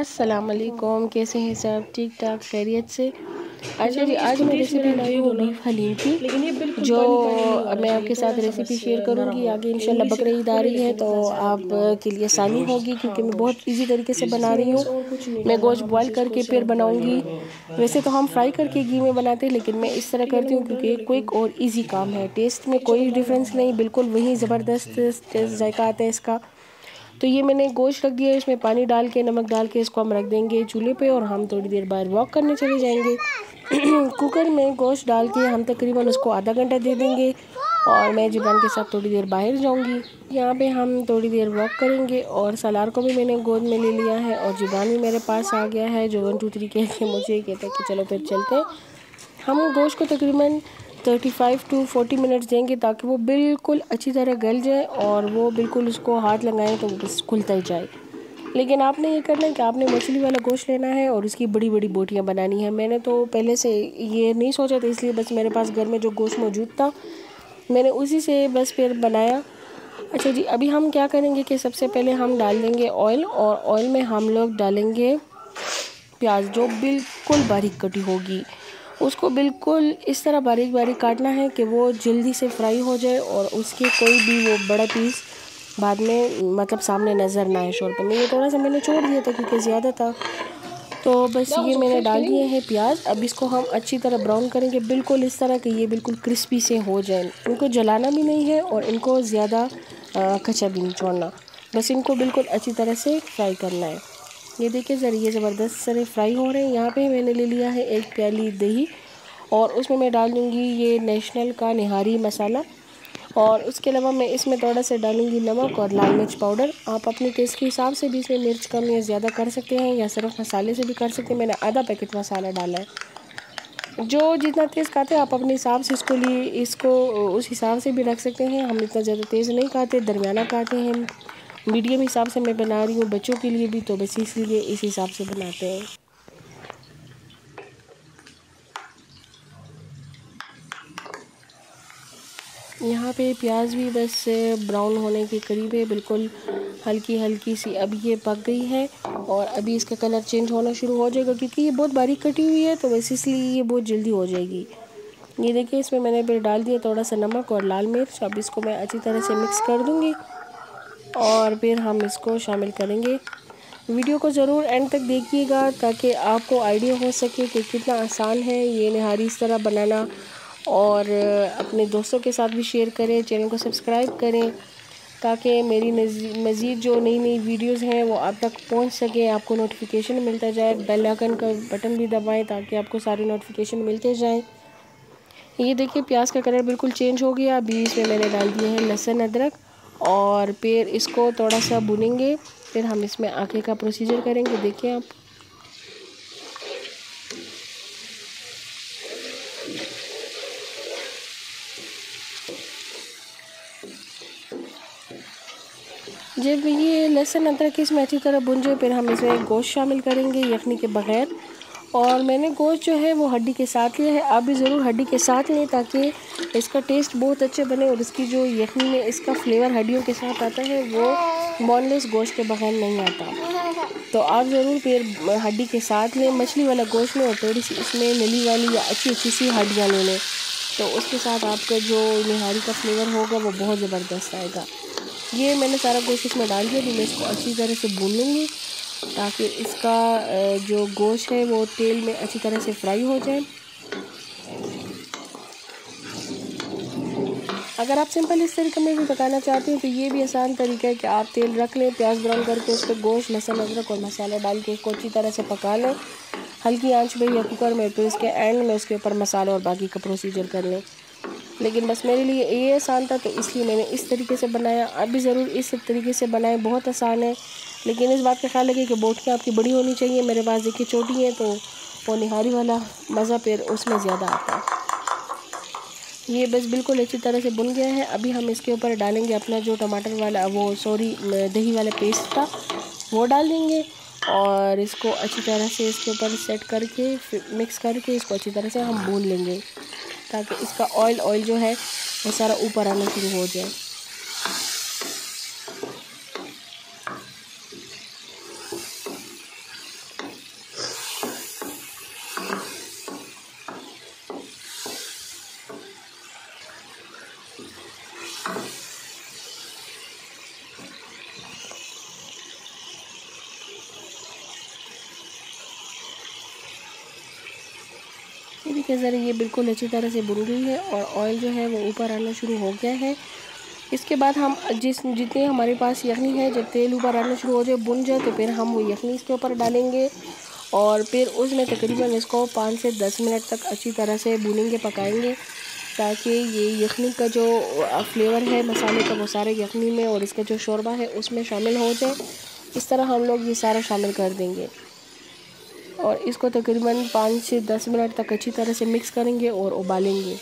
अस्सलाम वालेकुम, कैसे हैं सब? ठीक ठाक खैरियत से। अच्छा जी, आज मैं रेसिपी लाई हूँ बीफ हलीम की, जो अब मैं आपके साथ रेसिपी शेयर करूँगी। आगे इंशाल्लाह बकरीद ईद आ रही है तो आप के लिए आसानी होगी, क्योंकि मैं बहुत इजी तरीके से बना रही हूँ। मैं गोश्त बॉयल करके फिर बनाऊँगी। वैसे तो हम फ्राई करके घी में बनाते हैं, लेकिन मैं इस तरह करती हूँ क्योंकि क्विक और ईजी काम है। टेस्ट में कोई डिफरेंस नहीं, बिल्कुल वही ज़बरदस्त टेस्ट जायका आता है इसका। तो ये मैंने गोश्त रख दिया है, इसमें पानी डाल के नमक डाल के इसको हम रख देंगे चूल्हे पे और हम थोड़ी देर बाद वॉक करने चले जाएंगे। कुकर में गोश्त डाल के हम तकरीबन उसको आधा घंटा दे देंगे और मैं जिब्रान के साथ थोड़ी देर बाहर जाऊंगी। यहाँ पे हम थोड़ी देर वॉक करेंगे और सलार को भी मैंने गोद में ले लिया है और जिब्रान भी मेरे पास आ गया है, जो 1 2 3 कह के मुझे कहता है कि चलो फिर चलते हैं। हम गोश्त को तकरीबन 35 to 40 मिनट्स देंगे ताकि वो बिल्कुल अच्छी तरह गल जाए और वो बिल्कुल उसको हाथ लगाएं तो वो बस खुलता ही जाए। लेकिन आपने ये करना है कि आपने मछली वाला गोश्त लेना है और उसकी बड़ी बड़ी बोटियां बनानी है। मैंने तो पहले से ये नहीं सोचा था, इसलिए बस मेरे पास घर में जो गोश्त मौजूद था मैंने उसी से बस फिर बनाया। अच्छा जी, अभी हम क्या करेंगे कि सबसे पहले हम डाल देंगे ऑयल, और ऑयल में हम लोग डालेंगे प्याज जो बिल्कुल बारीक कटी होगी। उसको बिल्कुल इस तरह बारीक बारीक काटना है कि वो जल्दी से फ्राई हो जाए और उसके कोई भी वो बड़ा पीस बाद में मतलब सामने नज़र ना आए शोर पे। मैं ये थोड़ा सा मैंने छोड़ दिया था क्योंकि ज़्यादा था, तो बस ये मैंने डाल दिए हैं प्याज। अब इसको हम अच्छी तरह ब्राउन करेंगे, बिल्कुल इस तरह कि ये बिल्कुल क्रिस्पी से हो जाए। इनको जलाना भी नहीं है और इनको ज़्यादा कच्चा भी नहीं छोड़ना, बस इनको बिल्कुल अच्छी तरह से फ्राई करना है। ये देखिए ज़रा ये ज़बरदस्त सारे फ्राई हो रहे हैं। यहाँ पे मैंने ले लिया है 1 प्याली दही और उसमें मैं डाल दूँगी ये नेशनल का निहारी मसाला, और उसके अलावा मैं इसमें थोड़ा सा डालूँगी नमक और लाल मिर्च पाउडर। आप अपने टेस्ट के हिसाब से भी इसमें मिर्च कम या ज़्यादा कर सकते हैं या सिर्फ मसाले से भी कर सकते हैं। मैंने आधा पैकेट मसाला डाला है। जो जितना तेज़ खाते हैं आप अपने हिसाब से इसको उस हिसाब से भी रख सकते हैं। हम इतना ज़्यादा तेज़ नहीं खाते, दरमियाना खाते हैं। मीडियम हिसाब से मैं बना रही हूँ बच्चों के लिए भी, तो बस इसलिए इस हिसाब से बनाते हैं। यहाँ पे प्याज भी बस ब्राउन होने के करीब है, बिल्कुल हल्की हल्की सी अब ये पक गई है और अभी इसका कलर चेंज होना शुरू हो जाएगा क्योंकि ये बहुत बारीक कटी हुई है, तो बस इसलिए ये बहुत जल्दी हो जाएगी। ये देखिए इसमें मैंने फिर डाल दिया थोड़ा सा नमक और लाल मिर्च। अब इसको मैं अच्छी तरह से मिक्स कर दूँगी और फिर हम इसको शामिल करेंगे। वीडियो को ज़रूर एंड तक देखिएगा ताकि आपको आइडिया हो सके कि कितना आसान है ये निहारी इस तरह बनाना, और अपने दोस्तों के साथ भी शेयर करें। चैनल को सब्सक्राइब करें ताकि मेरी मज़ीद जो नई नई वीडियोस हैं वो आप तक पहुंच सके, आपको नोटिफिकेशन मिलता जाए। बेल आइकन का बटन भी दबाएं ताकि आपको सारे नोटिफिकेशन मिलते जाएं। ये देखिए प्याज का कलर बिल्कुल चेंज हो गया। अभी इसमें मैंने डाल दिया है लहसुन अदरक और फिर इसको थोड़ा सा भुनेंगे। फिर हम इसमें आगे का प्रोसीजर करेंगे। देखिए आप जब ये लहसुन अदरक इसमें अच्छी तरह भुन जाए फिर हम इसमें गोश्त शामिल करेंगे यखनी के बगैर। और मैंने गोश्त जो है वो हड्डी के साथ लिया है, आप भी ज़रूर हड्डी के साथ लें ताकि इसका टेस्ट बहुत अच्छे बने और इसकी जो यखनी में इसका फ्लेवर हड्डियों के साथ आता है वो बोनलेस गोश्त के बगैर नहीं आता। तो आप ज़रूर फिर हड्डी के साथ लें, मछली वाला गोश्त लें और थोड़ी सी इसमें नली वाली या अच्छी अच्छी सी हड्डियाँ ले लें, तो उसके साथ आपका जो निहारी का फ्लेवर होगा वो बहुत ज़बरदस्त आएगा। ये मैंने सारा गोश्त इसमें डाल दिया। अभी मैं इसको अच्छी तरह से भून लूँगी ताकि इसका जो गोश्त है वो तेल में अच्छी तरह से फ्राई हो जाए। अगर आप सिंपल इस तरीके में भी पकाना चाहते हैं तो ये भी आसान तरीका है कि आप तेल रख लें, प्याज ब्राउन करके उस पर गोश्त लहसुन अदरक और मसाला डाल के उसको अच्छी तरह से पका लें हल्की आंच पे या कुकर में। फिर इसके एंड में उसके ऊपर मसाला और बाकी का प्रोसीजर कर लें। लेकिन बस मेरे लिए ये आसान था तो इसलिए मैंने इस तरीके से बनाया। आप भी ज़रूर इस तरीके से बनाएं, बहुत आसान है। लेकिन इस बात का ख्याल रखिए कि बोटियाँ आपकी बड़ी होनी चाहिए। मेरे पास देखिए छोटी हैं तो वो निहारी वाला मज़ा फिर उसमें ज़्यादा आता है। ये बस बिल्कुल अच्छी तरह से बुन गया है। अभी हम इसके ऊपर डालेंगे अपना जो टमाटर वाला दही वाला पेस्ट था वो डाल देंगे और इसको अच्छी तरह से इसके ऊपर सेट करके मिक्स करके इसको अच्छी तरह से हम भून लेंगे ताकि इसका ऑयल जो है वो सारा ऊपर आना शुरू हो जाए। ये देखिए ज़रा ये बिल्कुल अच्छी तरह से भुन गई है और ऑयल जो है वो ऊपर आना शुरू हो गया है। इसके बाद हम जितने हमारे पास यखनी है, जब तेल ऊपर आना शुरू हो जाए, भुन जाए, तो फिर हम वो यखनी इसके ऊपर डालेंगे और फिर उसमें तकरीबन इसको 5 से 10 मिनट तक अच्छी तरह से भूनेंगे, पकाएंगे, ताकि ये यखनी का जो फ्लेवर है मसाले का वो सारे यखनी में और इसका जो शोरबा है उसमें शामिल हो जाए। इस तरह हम लोग ये सारा शामिल कर देंगे और इसको तकरीबन 5 से 10 मिनट तक अच्छी तरह से मिक्स करेंगे और उबालेंगे।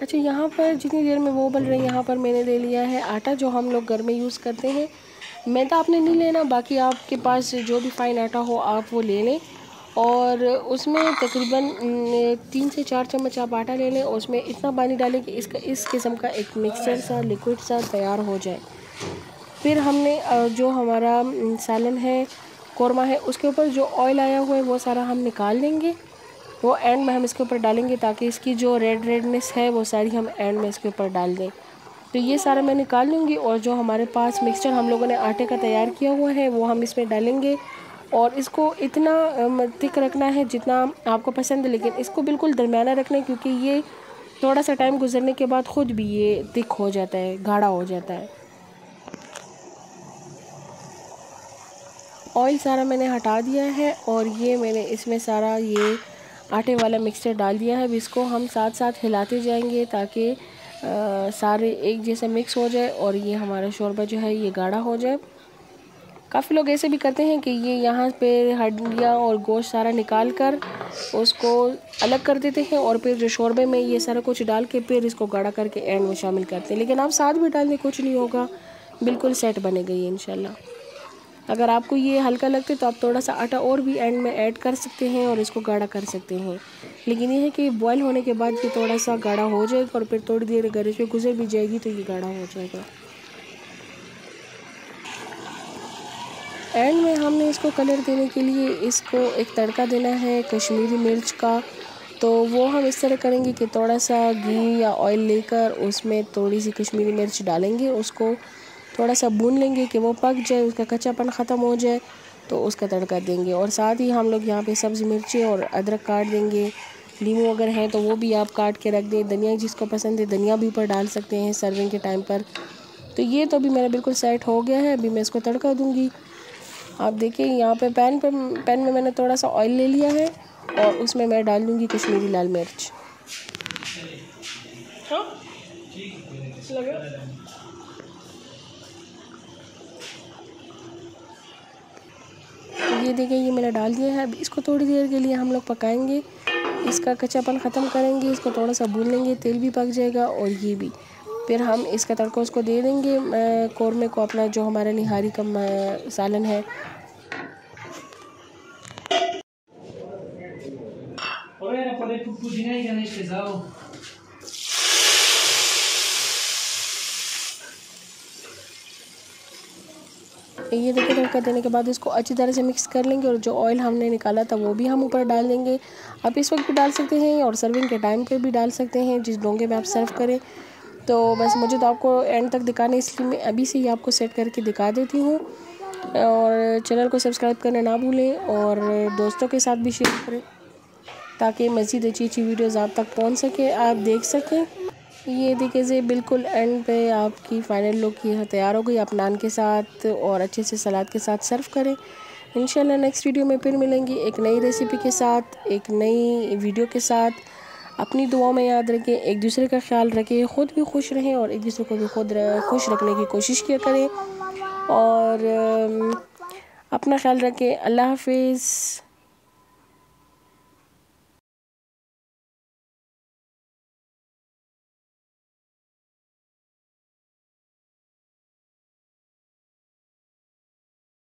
अच्छा, यहाँ पर जितनी देर में वो उबल रही है, यहाँ पर मैंने ले लिया है आटा, जो हम लोग घर में यूज़ करते हैं। मैदा आपने नहीं लेना, बाकी आपके पास जो भी फ़ाइन आटा हो आप वो ले लें और उसमें तकरीबन 3 से 4 चम्मच आप आटा ले लें और उसमें इतना पानी डालें कि इस किस्म का एक मिक्सचर सा लिक्विड सा तैयार हो जाए। फिर हमने जो हमारा सालन है, कोरमा है, उसके ऊपर जो ऑयल आया हुआ है वो सारा हम निकाल लेंगे। वो एंड में हम इसके ऊपर डालेंगे ताकि इसकी जो रेडनेस है वो सारी हम एंड में इसके ऊपर डाल दें। तो ये सारा मैं निकाल लूँगी और जो हमारे पास मिक्सचर हम लोगों ने आटे का तैयार किया हुआ है वो हम इसमें डालेंगे और इसको इतना थिक रखना है जितना आपको पसंद है, लेकिन इसको बिल्कुल दरमियाना रखना है, क्योंकि ये थोड़ा सा टाइम गुजरने के बाद ख़ुद भी ये थिक हो जाता है, गाढ़ा हो जाता है। ऑयल सारा मैंने हटा दिया है और ये मैंने इसमें सारा ये आटे वाला मिक्सचर डाल दिया है। अब इसको हम साथ साथ हिलाते जाएंगे ताकि सारे एक जैसे मिक्स हो जाए और ये हमारा शोरबा जो है ये गाढ़ा हो जाए। काफ़ी लोग ऐसे भी करते हैं कि ये यहाँ पे हड्डियाँ और गोश्त सारा निकाल कर उसको अलग कर देते हैं और फिर जो शोरबे में ये सारा कुछ डाल के फिर इसको गाढ़ा करके एंड में शामिल करते हैं, लेकिन आप साथ भी डाल दें, कुछ नहीं होगा, बिल्कुल सेट बनेगा ये इंशाल्लाह। अगर आपको ये हल्का लगता है तो आप थोड़ा सा आटा और भी एंड में ऐड कर सकते हैं और इसको गाढ़ा कर सकते हैं, लेकिन ये है कि बॉयल होने के बाद ये थोड़ा सा गाढ़ा हो जाएगा और फिर थोड़ी देर अगर इसमें गुजर भी जाएगी तो ये गाढ़ा हो जाएगा। एंड में हमने इसको कलर देने के लिए इसको एक तड़का देना है कश्मीरी मिर्च का, तो वो हम इस तरह करेंगे कि थोड़ा सा घी या ऑयल लेकर उसमें थोड़ी सी कश्मीरी मिर्च डालेंगे, उसको थोड़ा सा भून लेंगे कि वो पक जाए, उसका कच्चापन ख़त्म हो जाए, तो उसका तड़का देंगे। और साथ ही हम लोग यहाँ पे सब्ज़ी मिर्ची और अदरक काट देंगे, नींबू अगर हैं तो वो भी आप काट के रख दें, धनिया जिसको पसंद है धनिया भी ऊपर डाल सकते हैं सर्विंग के टाइम पर। तो ये तो अभी मेरा बिल्कुल सेट हो गया है, अभी मैं इसको तड़का दूँगी। आप देखिए यहाँ पे पैन में मैंने थोड़ा सा ऑयल ले लिया है और उसमें मैं डाल दूँगी कश्मीरी लाल मिर्च। ये देखिए ये मैंने डाल दिया है। अब इसको थोड़ी देर के लिए हम लोग पकाएंगे, इसका कच्चापन ख़त्म करेंगे, इसको थोड़ा सा भून लेंगे, तेल भी पक जाएगा और ये भी। फिर हम इसका तड़का उसको दे देंगे कोरमे को, अपना जो हमारा निहारी का सालन है। ये देखिए तड़का देने के बाद इसको अच्छी तरह से मिक्स कर लेंगे और जो ऑयल हमने निकाला था वो भी हम ऊपर डाल देंगे। आप इस वक्त भी डाल सकते हैं और सर्विंग के टाइम पे भी डाल सकते हैं, जिस डोंगे में आप सर्व करें। तो बस मुझे तो आपको एंड तक दिखाने, इसलिए मैं अभी से ही आपको सेट करके दिखा देती हूँ। और चैनल को सब्सक्राइब करना ना भूलें और दोस्तों के साथ भी शेयर करें ताकि मज़ीद अच्छी अच्छी वीडियोज़ आप तक पहुँच सके, आप देख सकें। ये देखिए से बिल्कुल एंड पे आपकी फ़ाइनल लुक ये तैयार हो गई। आप नान के साथ और अच्छे से सलाद के साथ सर्व करें। इंशाल्लाह नेक्स्ट वीडियो में फिर मिलेंगी एक नई रेसिपी के साथ, एक नई वीडियो के साथ। अपनी दुआओं में याद रखें, एक दूसरे का ख्याल रखें, ख़ुद भी खुश रहें और एक दूसरे को भी खुद खुश रखने की कोशिश किया करें और अपना ख्याल रखें। अल्लाह हाफिज़।